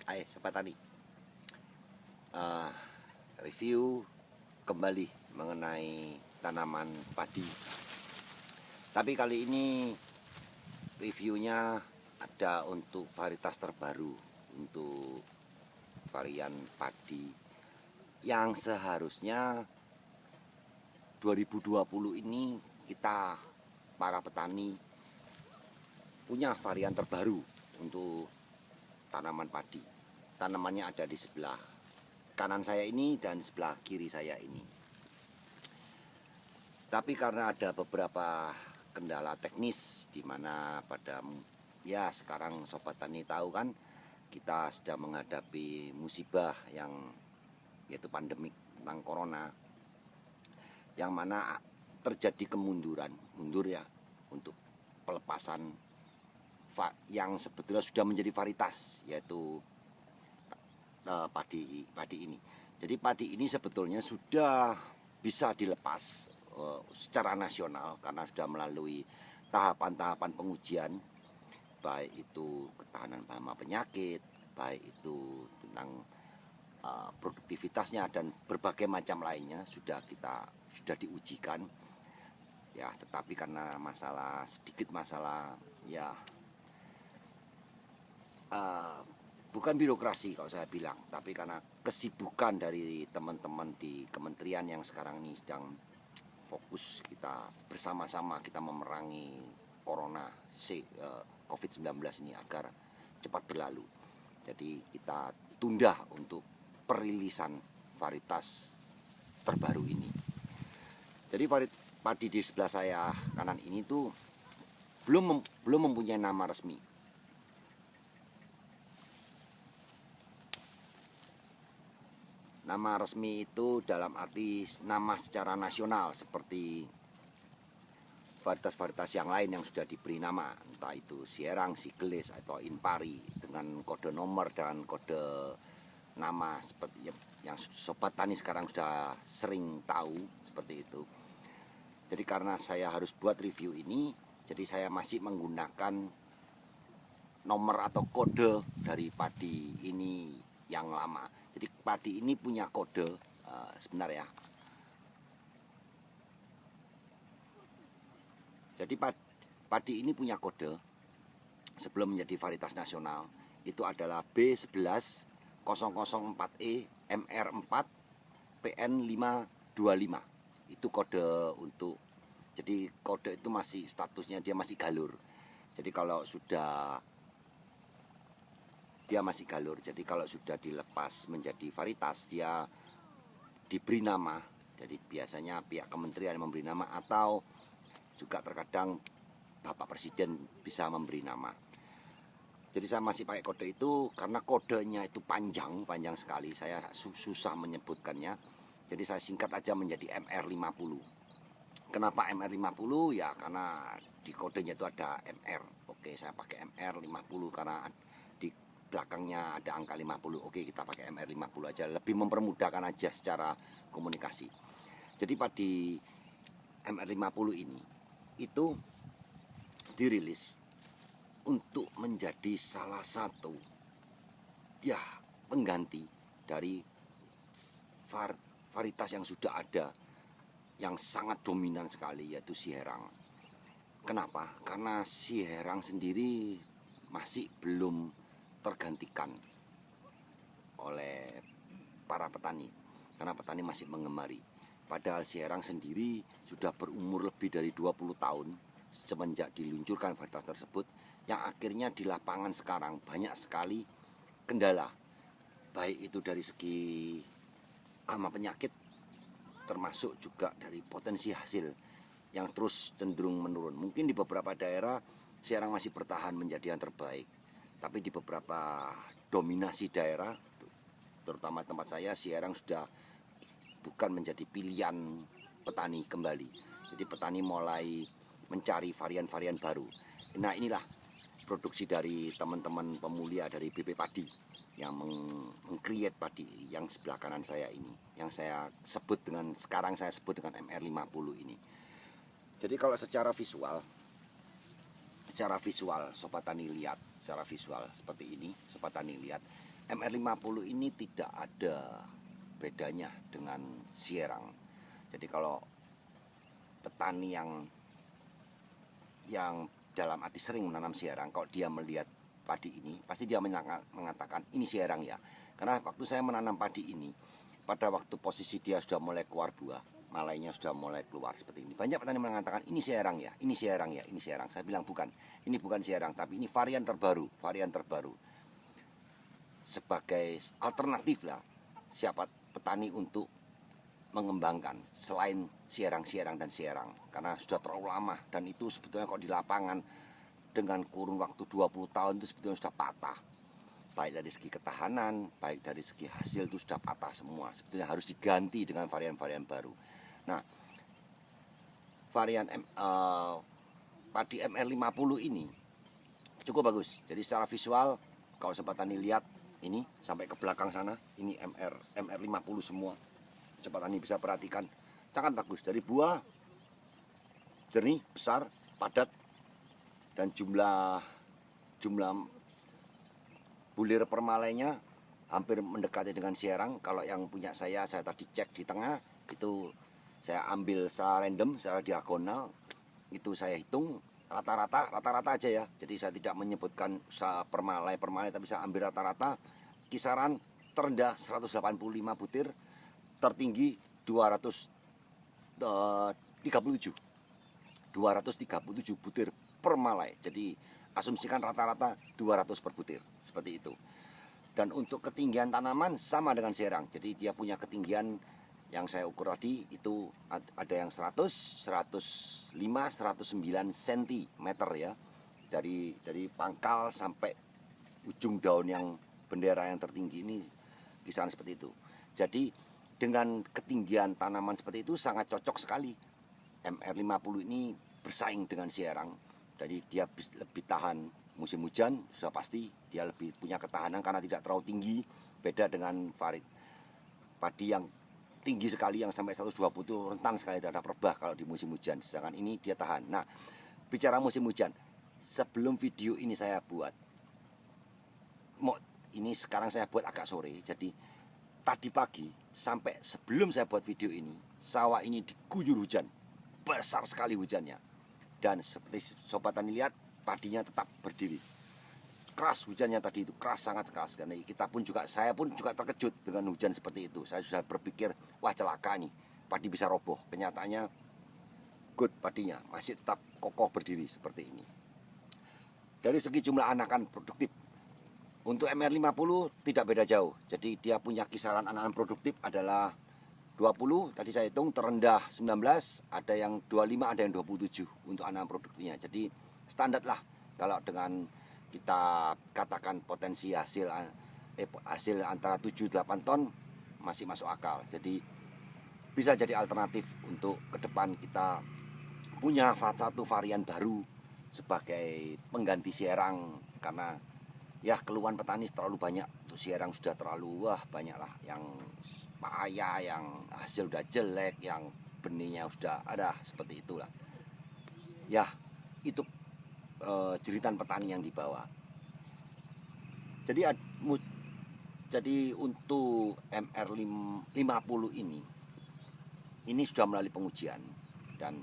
Hai Sobat Tani, uh, review kembali mengenai tanaman padi. Tapi kali ini reviewnya ada untuk varietas terbaru, untuk varian padi yang seharusnya 2020 ini kita para petani punya varian terbaru untuk tanaman padi. Tanamannya ada di sebelah kanan saya ini dan sebelah kiri saya ini. Tapi karena ada beberapa kendala teknis di mana ya sekarang Sobat Tani tahu kan, kita sedang menghadapi musibah yang yaitu pandemik tentang corona, yang mana terjadi mundur ya untuk pelepasan yang sebetulnya sudah menjadi varietas, yaitu padi ini. Jadi padi ini sebetulnya sudah bisa dilepas secara nasional karena sudah melalui tahapan-tahapan pengujian, baik itu ketahanan hama penyakit, baik itu tentang produktivitasnya dan berbagai macam lainnya sudah diujikan ya. Tetapi karena sedikit masalah ya, bukan birokrasi kalau saya bilang, tapi karena kesibukan dari teman-teman di kementerian yang sekarang ini sedang fokus kita bersama-sama kita memerangi corona COVID-19 ini agar cepat berlalu. Jadi kita tunda untuk perilisan varietas terbaru ini. Jadi padi di sebelah saya kanan ini tuh belum mempunyai nama resmi. Nama resmi itu dalam arti nama secara nasional, seperti varietas-varietas yang lain yang sudah diberi nama, entah itu Sierang, Siglis, atau Inpari dengan kode nomor dan kode nama seperti yang Sobat Tani sekarang sudah sering tahu seperti itu. Jadi karena saya harus buat review ini, jadi saya masih menggunakan nomor atau kode dari padi ini yang lama. Jadi padi ini punya kode sebentar ya. Jadi padi ini punya kode sebelum menjadi varietas nasional, itu adalah B11-004E MR4 PN525. Itu kode untuk, jadi kode itu masih statusnya dia masih galur. Jadi kalau sudah dia masih galur, jadi kalau sudah dilepas menjadi varietas dia diberi nama. Jadi biasanya pihak kementerian memberi nama, atau juga terkadang Bapak Presiden bisa memberi nama. Jadi saya masih pakai kode itu karena kodenya itu panjang sekali, saya susah menyebutkannya. Jadi saya singkat aja menjadi MR50. Kenapa MR50? Ya karena di kodenya itu ada MR. Oke, saya pakai MR50 karena di belakangnya ada angka 50. Oke, kita pakai MR50 aja, lebih mempermudahkan aja secara komunikasi. Jadi padi MR50 ini itu dirilis untuk menjadi salah satu ya pengganti dari varietas yang sudah ada yang sangat dominan sekali, yaitu Sierang. Kenapa? Karena Sierang sendiri masih belum tergantikan oleh para petani, karena petani masih mengemari. Padahal Sierang sendiri sudah berumur lebih dari 20 tahun semenjak diluncurkan varietas tersebut, yang akhirnya di lapangan sekarang banyak sekali kendala, baik itu dari segi hama penyakit, termasuk juga dari potensi hasil yang terus cenderung menurun. Mungkin di beberapa daerah Sierang masih bertahan menjadi yang terbaik, tapi di beberapa dominasi daerah, terutama tempat saya, Sierang sudah bukan menjadi pilihan petani kembali. Jadi petani mulai mencari varian-varian baru. Nah, inilah produksi dari teman-teman pemulia dari BP Padi yang meng-create padi yang sebelah kanan saya ini, yang saya sebut dengan MR50 ini. Jadi kalau secara visual Sobat Tani lihat, secara visual seperti ini, Sobat Tani lihat, MR50 ini tidak ada bedanya dengan Sierang. Jadi kalau petani yang dalam arti sering menanam Sierang, kalau dia melihat padi ini, pasti dia mengatakan ini Sierang ya. Karena waktu saya menanam padi ini, pada waktu posisi dia sudah mulai keluar buah, malainya sudah mulai keluar seperti ini, banyak petani mengatakan ini Sierang ya, ini Sierang ya, ini Sierang. Saya bilang bukan, ini bukan Sierang, tapi ini varian terbaru sebagai alternatif lah siapa petani untuk mengembangkan selain Sierang dan Sierang, karena sudah terlalu lama, dan itu sebetulnya kalau di lapangan dengan kurun waktu 20 tahun itu sebetulnya sudah patah, baik dari segi ketahanan, baik dari segi hasil itu sudah patah semua, sebetulnya harus diganti dengan varian-varian baru. Nah, varian padi MR50 ini cukup bagus. Jadi secara visual kalau sobat tani lihat ini sampai ke belakang sana, ini MR50 semua. Sobat tani bisa perhatikan, sangat bagus. Dari buah jernih, besar, padat, dan jumlah bulir permalainya hampir mendekati dengan Sierang. Kalau yang punya saya tadi cek di tengah, itu saya ambil secara random, secara diagonal, itu saya hitung rata-rata aja ya. Jadi saya tidak menyebutkan permalai, tapi saya ambil rata-rata. Kisaran terendah 185 butir, tertinggi 237 butir per malai. Jadi asumsikan rata-rata 200 per butir, seperti itu. Dan untuk ketinggian tanaman sama dengan Sierang. Jadi dia punya ketinggian yang saya ukur tadi itu ada yang 100, 105, 109 cm ya. Dari pangkal sampai ujung daun yang bendera yang tertinggi ini kisaran seperti itu. Jadi dengan ketinggian tanaman seperti itu sangat cocok sekali MR50 ini bersaing dengan Sierang. Jadi dia lebih tahan musim hujan, sudah pasti dia lebih punya ketahanan karena tidak terlalu tinggi. Beda dengan padi yang tinggi sekali yang sampai 120 itu rentan sekali terhadap rebah kalau di musim hujan. Sedangkan ini dia tahan. Nah, bicara musim hujan, sebelum video ini saya buat, ini sekarang saya buat agak sore, jadi tadi pagi sampai sebelum saya buat video ini, sawah ini diguyur hujan, besar sekali hujannya. Dan seperti sobat tani lihat, padinya tetap berdiri. Keras hujannya tadi itu, sangat keras. Karena saya pun juga terkejut dengan hujan seperti itu. Saya sudah berpikir, wah celaka nih, padi bisa roboh. Kenyataannya good, padinya masih tetap kokoh berdiri seperti ini. Dari segi jumlah anakan produktif, untuk MR50 tidak beda jauh. Jadi dia punya kisaran anakan produktif adalah 20, tadi saya hitung terendah 19, ada yang 25, ada yang 27 untuk anakan produktifnya. Jadi standar lah kalau dengan kita katakan potensi hasil antara 7-8 ton masih masuk akal. Jadi bisa jadi alternatif untuk ke depan kita punya satu varian baru sebagai pengganti Sierang, karena ya keluhan petani terlalu banyak. Tuh Sierang sudah terlalu banyak lah yang payah, yang hasil udah jelek, yang benihnya sudah ada, seperti itulah. Ya, itu jeritan petani yang dibawa. Jadi untuk MR50 ini sudah melalui pengujian, dan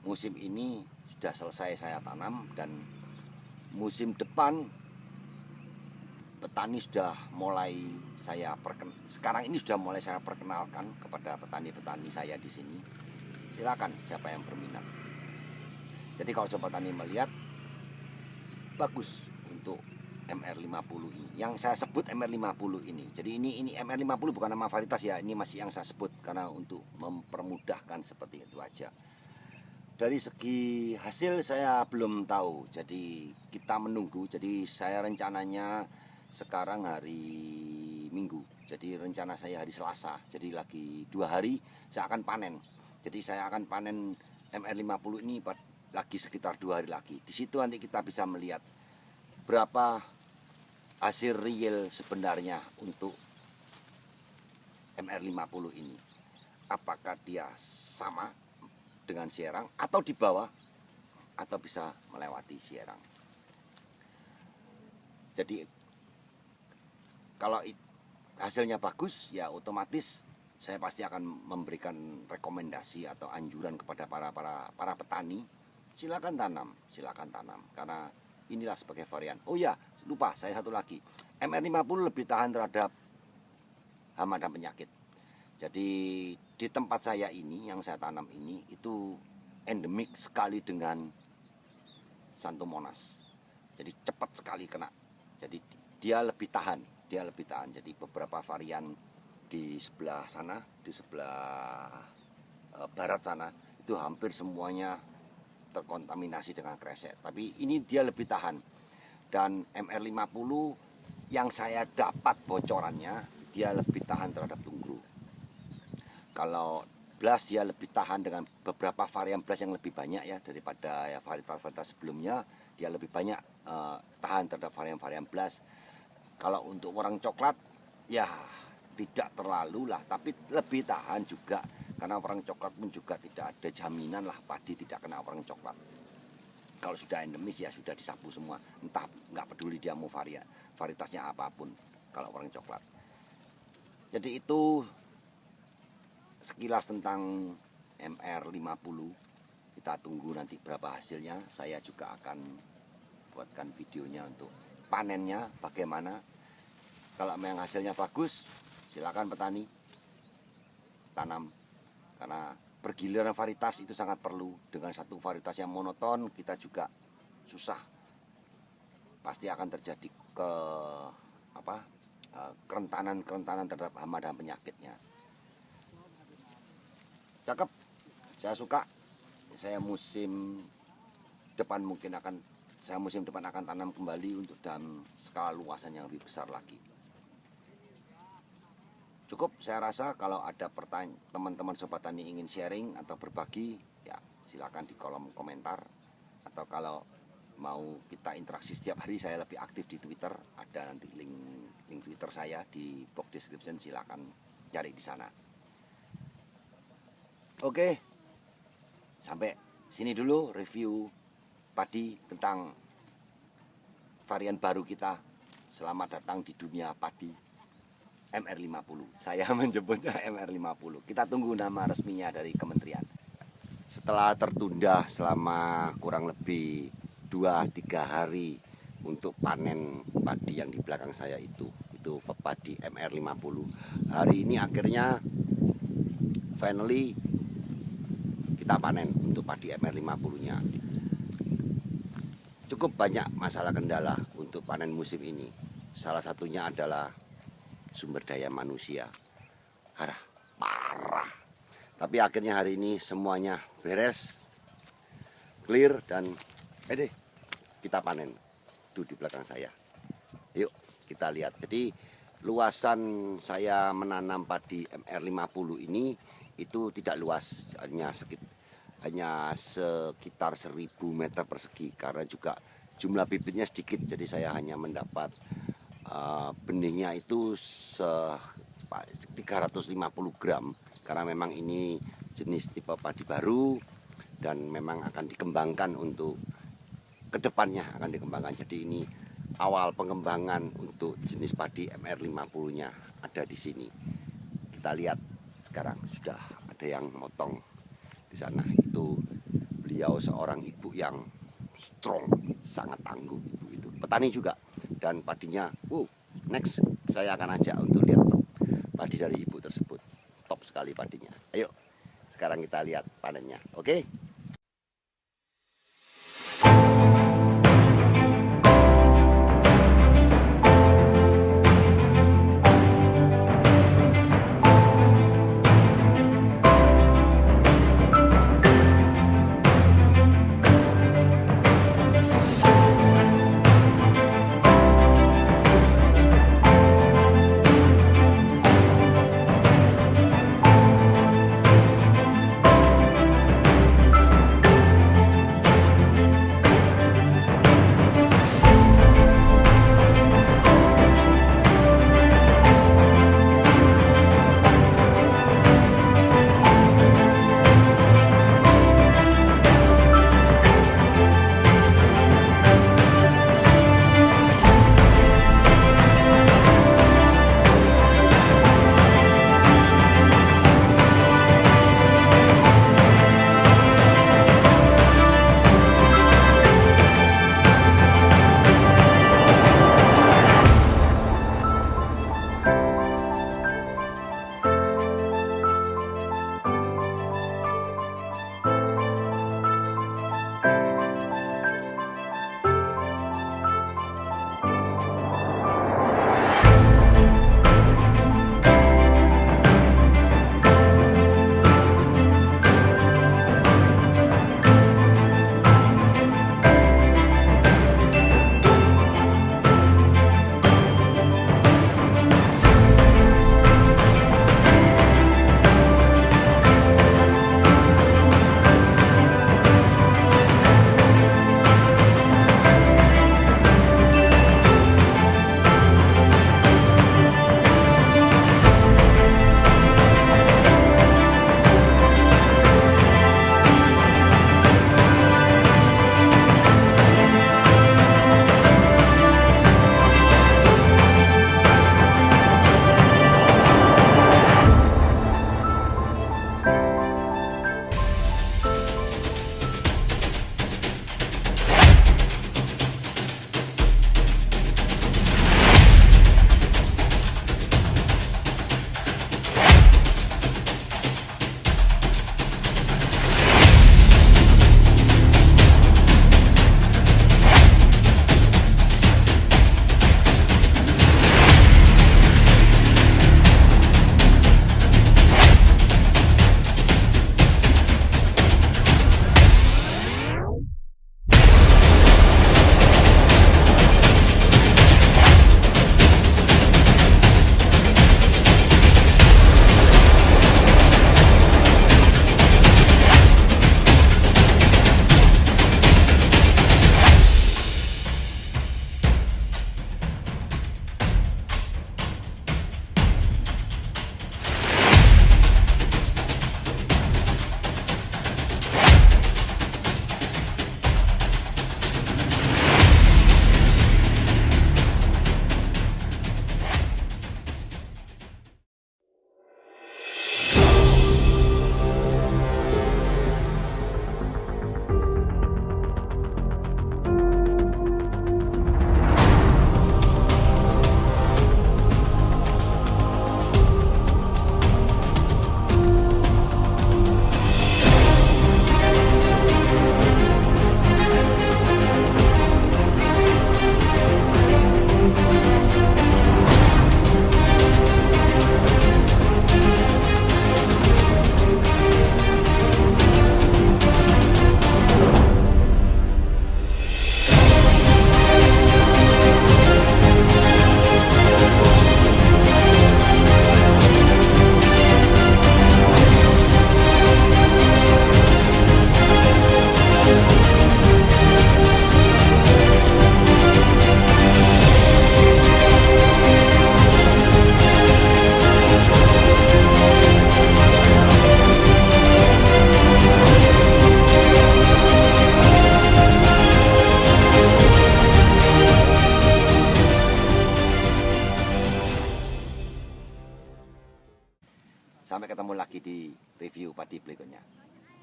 musim ini sudah selesai saya tanam, dan musim depan petani sudah mulai sekarang ini sudah mulai saya perkenalkan kepada petani-petani saya di sini. Silakan siapa yang berminat. Jadi kalau sobat tani melihat, bagus untuk MR50 ini. Yang saya sebut MR50 ini. Jadi ini MR50 bukan nama varietas ya, ini masih yang saya sebut karena untuk mempermudahkan seperti itu aja. Dari segi hasil saya belum tahu, jadi kita menunggu. Jadi saya rencananya sekarang hari Minggu, jadi rencana saya hari Selasa, jadi lagi 2 hari saya akan panen. Jadi saya akan panen MR50 ini lagi sekitar 2 hari lagi. Di situ nanti kita bisa melihat berapa hasil real sebenarnya untuk MR50 ini. Apakah dia sama dengan Sierang atau di bawah, atau bisa melewati Sierang. Jadi Kalau hasilnya bagus, ya otomatis saya pasti akan memberikan rekomendasi atau anjuran kepada para petani, silakan tanam karena inilah sebagai varian. Oh ya, lupa saya satu lagi. MR50 lebih tahan terhadap hama dan penyakit. Jadi di tempat saya ini yang saya tanam ini itu endemik sekali dengan Santo Monas. Jadi cepat sekali kena. Jadi dia lebih tahan. Jadi beberapa varian di sebelah sana, di sebelah barat sana itu hampir semuanya terkontaminasi dengan kresek. Tapi ini dia lebih tahan. Dan MR50 yang saya dapat bocorannya, dia lebih tahan terhadap tunggu. Kalau Blas dia lebih tahan dengan beberapa varian Blas yang lebih banyak ya daripada ya varietas-varietas sebelumnya. Dia lebih banyak tahan terhadap varian-varian Blas. Kalau untuk orang coklat ya tidak terlalu lah, tapi lebih tahan juga karena orang coklat pun juga tidak ada jaminan lah padi tidak kena orang coklat. Kalau sudah endemis ya sudah disapu semua, entah nggak peduli dia mau varietasnya apapun kalau orang coklat. Jadi itu sekilas tentang MR50. Kita tunggu nanti berapa hasilnya. Saya juga akan buatkan videonya untuk panennya bagaimana. Kalau memang hasilnya bagus, silakan petani tanam. Karena pergiliran varietas itu sangat perlu. Dengan satu varietas yang monoton kita juga susah. Pasti akan terjadi kerentanan terhadap hama dan penyakitnya. Cakep, saya suka. Saya musim depan akan tanam kembali untuk dalam skala luasan yang lebih besar lagi. Cukup, saya rasa kalau ada pertanyaan teman-teman sobat tani ingin sharing atau berbagi, ya silakan di kolom komentar. Atau kalau mau kita interaksi setiap hari, saya lebih aktif di Twitter. Ada nanti link Twitter saya di box description, silakan cari di sana. Oke, sampai sini dulu review padi tentang varian baru kita. Selamat datang di dunia padi MR50. Saya menyebutnya MR50. Kita tunggu nama resminya dari kementerian. Setelah tertunda selama kurang lebih 2-3 hari untuk panen padi yang di belakang saya itu padi MR50. Hari ini akhirnya finally kita panen untuk padi MR50-nya. Cukup banyak masalah kendala untuk panen musim ini. Salah satunya adalah sumber daya manusia. Parah. Tapi akhirnya hari ini semuanya beres, clear, dan kita panen. Itu di belakang saya. Yuk kita lihat. Jadi luasan saya menanam padi MR50 ini itu tidak luas, hanya sekitar 1000 meter persegi, karena juga jumlah bibitnya sedikit. Jadi saya hanya mendapat benihnya itu 350 gram, karena memang ini jenis tipe padi baru dan memang akan dikembangkan untuk kedepannya akan dikembangkan. Jadi ini awal pengembangan untuk jenis padi MR50-nya ada di sini. Kita lihat sekarang sudah ada yang motong di sana. Itu beliau seorang ibu yang strong, sangat tangguh ibu itu. Petani juga. Dan padinya, next saya akan ajak untuk lihat padi dari ibu tersebut. Top sekali padinya. Ayo, sekarang kita lihat panennya. Oke?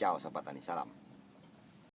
Ciao Sahabat Tani, salam.